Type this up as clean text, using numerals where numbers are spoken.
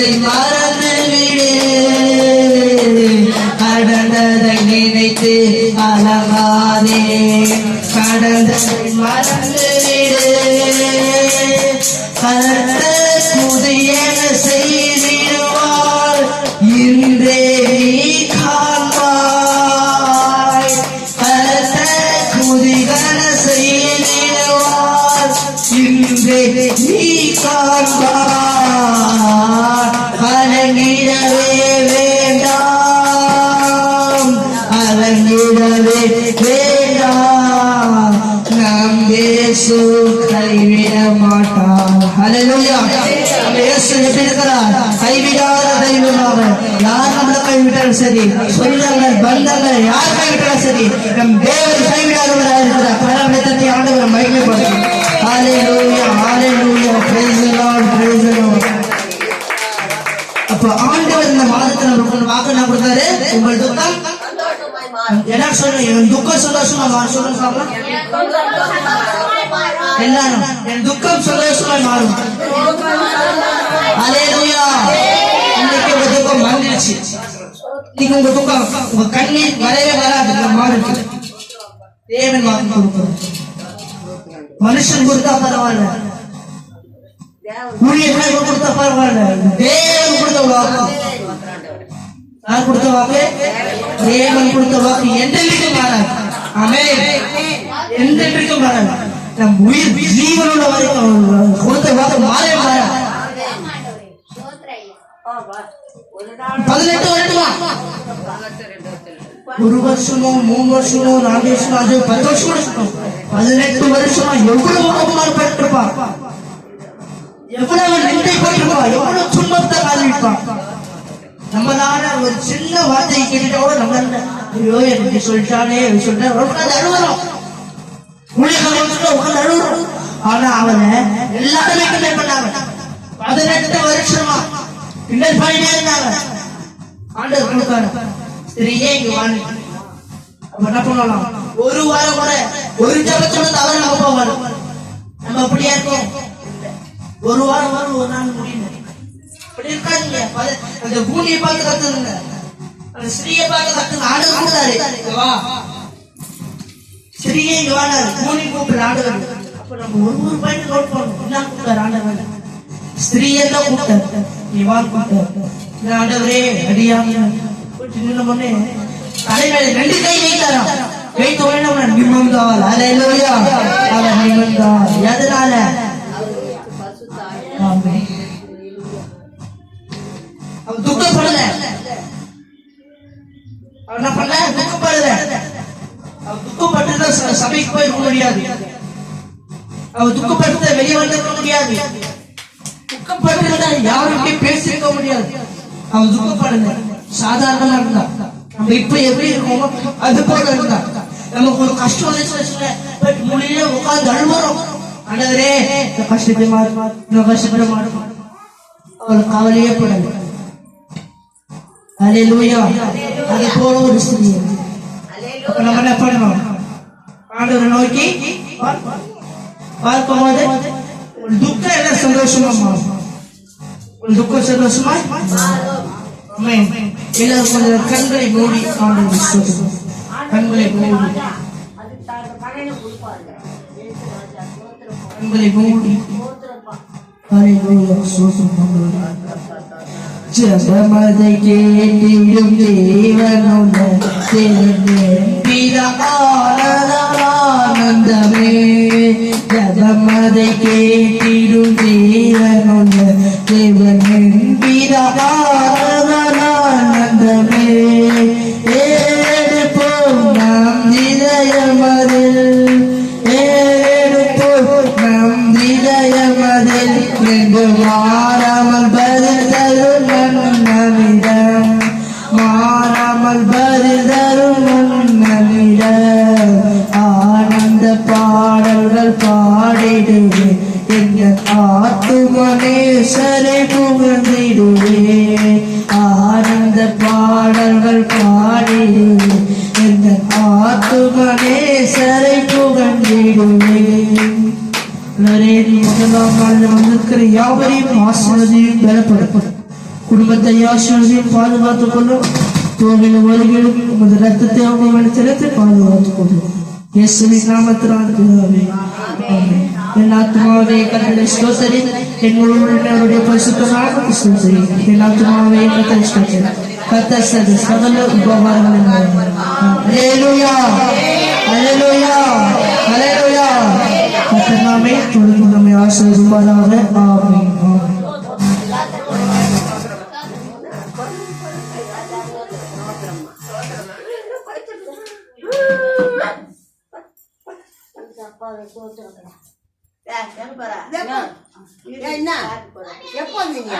கடந்ததை மறந்து விடு, கடந்ததை நினைத்து அலங்காதே, கடந்ததை மறந்து விடு, கர்த்தர் புதியன செய்திடுவார், இன்றே நீ காண்பாய். கர்த்தர் புதியன செய்திடுவார், இன்றே நீ காண்பாய். கலங்கிடவே வேண்டாம், கலங்கிடவே வேண்டாம், நம் இயேசு கைவிட மாட்டார். ஹல்லேலூயா. நம்ம இயேசு எப்படி இருக்கிறார்? கைவிடாத தெய்வமாக. யார் நம்மளை கைவிட்டாலும் சரி, சொந்தங்கள் பந்தங்கள் யார் கைவிட்டாலும் சரி, நம் தேவன் கைவிடாதவராக இருக்கிறார். கடவுளை தட்டி ஆண்டவரை மகிமைப்படுத்தும். ஹல்லேலூயா, ஹல்லேலூயா. praise the Lord, praise the Lord. அப்ப ஆண்டவர் இந்த மாதத்துல நமக்கு வாக்கு என்ன கொடுத்தாரு? உங்கள் துக்கம் என்ன சொல்லுங்க? என் துக்கம் சந்தோஷமா மாறும். சொல்லுங்க சாப்பிடலாம் எல்லாரும். என் துக்கம் சந்தோஷமா மாறும். ஹல்லேலூயா. இன்னைக்கு உங்க துக்கம் மறந்துடுச்சு. இன்னைக்கு உங்க துக்கம், உங்க கண்ணீர் வரவே வராது, மாறுது. தேவன் வாக்கு கொடுப்பாரு. மனுஷன் கொடுத்தா பரவாயில்ல, ஊழியர்கள் கொடுத்த பரவாயில்ல, தேவன் கொடுத்த வாக்கு. யார் கொடுத்த வாக்கு? தேவன் கொடுத்த வாக்கு என்றைக்கும் மாறாது. ஆமென். என்றைக்கும் மாறாது. நம் உயிர் ஜீவனோட வரைக்கும் கொடுத்த வாக்கு மாறவே மாறாது. 18 வருடமா, 1 வருஷமோ 3 வருஷமோ 4 வருஷமோ அது 10 வருஷம் இருக்கணும். 18 வருஷமா எவ்வளவு அவமானப்பட்டிருப்பா, எவ்வளவு நிந்தைப்பட்டிருப்பா, எவ்வளவு துன்பத்தை காலிருப்பான். நம்மளால ஒரு சின்ன வார்த்தையை கேட்டுட்டா கூட நம்ம ஐயோ எனக்கு சொல்லிட்டானே சொல்லிட்டா உட்காந்து அழுவணும். உட்காந்து அழுவணும். ஆனா அவனை எல்லாருமே கிண்டல் பண்ணாங்க. 18 வருஷமா கிண்டல் பண்ணிட்டே இருந்தாங்க. ஆண்டவர் கொடுத்தாரு. சரியே இங்க வாங்க. அப்ப என்ன பண்ணலாம்? ஒரு வாரம் கூட ஒரு ஜபத்தோட தவறு நம்ம போவாரு. நம்ம அப்படியா இருக்கோம்? ஒரு வாரம் வரும், ஒரு நாள் முடியும். அப்படி இருக்காதீங்க. அந்த பூமியை பார்த்து கத்துங்க, அந்த ஸ்ரீயை பார்த்து கத்துங்க. ஆண்டவர் கூப்பிட்டாரு, ஸ்ரீயே இங்க வாடாரு, பூமி கூப்பிடுற ஆண்டவர். அப்ப நம்ம ஒரு பாயிண்ட் நோட் பண்ணணும். என்ன கூப்பிட்டாரு ஆண்டவர்? ஸ்ரீயெல்லாம் கூப்பிட்டாரு, நீ வா கூப்பிட்டாரு. ஆண்டவரே அடியாம நின்னே தலைமையில 2 கை வைத்தாராம். வைத்த உடனே நிம்மந்தாள். ஹல்லேலூயா. அவன் நிம்மந்தாள். எதனால? அவன் துக்கப்படல. அவன் என்ன பண்ண? துக்கப்படல. அவன் துக்கப்பட்டு சபைக்கு போயிருக்க முடியாது. அவன் துக்கப்பட்டு வெளியே வந்திருக்க முடியாது. துக்கப்பட்டு யாருமே பேசிருக்க முடியாது. அவன் துக்கப்படல. சாதாரணமா இருந்தா நம்ம இப்ப எப்படி இருக்கோமோ அது போல இருந்தா. நமக்கு ஒரு கஷ்டம் முடியல உட்கார்ந்து அழுவறோம். ஆண்டவரே இந்த கஷ்டத்தை மாறு, இந்த கஷ்டப்பட மாறு. அவளுக்கு கவலையே படல. ஹல்லேலூயா. அது போல ஒரு ஸ்திரீ. அப்ப நம்ம என்ன பண்ணணும்? ஆண்டவரை நோக்கி பார்க்கும்போது ஒரு துக்கம் எல்லாம் சந்தோஷமா மாறும். ஒரு துக்கம் சந்தோஷமா ஆமென். எல்லாரும் கொஞ்சம் கண்களை மூடி ஆண்டவரை ஸ்தோத்திரம். கண்களை மூடி, கண்களை மூடி. ஹல்லேலூயா. ஸ்தோத்திரம். ஜெபமதை கேட்டிடும் தேவனுள்ள ஆனந்தமே. ஜெபமதை கேட்டிடும் தேவனுள்ள தேவனின் ஆனந்தமே. ஏடுப்போம் நம் இதயமதில், ஏடுப்போம் நம் இதயமதில் என்று மாறாமல் பதில் தரும் நன்னிடம், மாறாமல் பதில் தரும் நன்னிடம். ஆனந்த பாடல்கள் பாடிடுவே, எங்கள் ஆத்துமனேசரை புகழ்ந்திடுவே. ஆனந்த பாடல்கள் பாடிடுவே, எங்கள் ஆத்துமனேசரை புகழ்ந்திடுவே. முதலாம் நாளில் வந்திருக்கிற யாவரையும் ஆசீர்வதியும் பெறப்படும். குடும்பத்தை ஆசீர்வதியும் பாதுகாத்துக் கொள்ளும். போகிலும் வருகிலும் உமது ரத்தத்தை அவங்க மனத்திலத்தை பாதுகாத்துக் கொள்ளும். இயேசுவின் நாமத்தினால் பிதாவே, ஆமென். என் ஆத்துமாவே கர்த்தரை ஸ்தோத்திரி, என் முழு உள்ளவருடைய பரிசுத்த நாமத்தை ஸ்தோத்திரி. என் ஆத்துமாவே கர்த்தரை ஸ்தோத்திரி. கர்த்தர் செய்த சகல உபகாரங்களின் அல்லேலூயா, அல்லேலூயா, அல்லேலூயா. கர்த்தர் நாமே தொடர்ந்து நம்மை ஆசீர்வதிப்பாராக. ஆமென், ஆமென். என்ன எப்போ வந்தீங்க?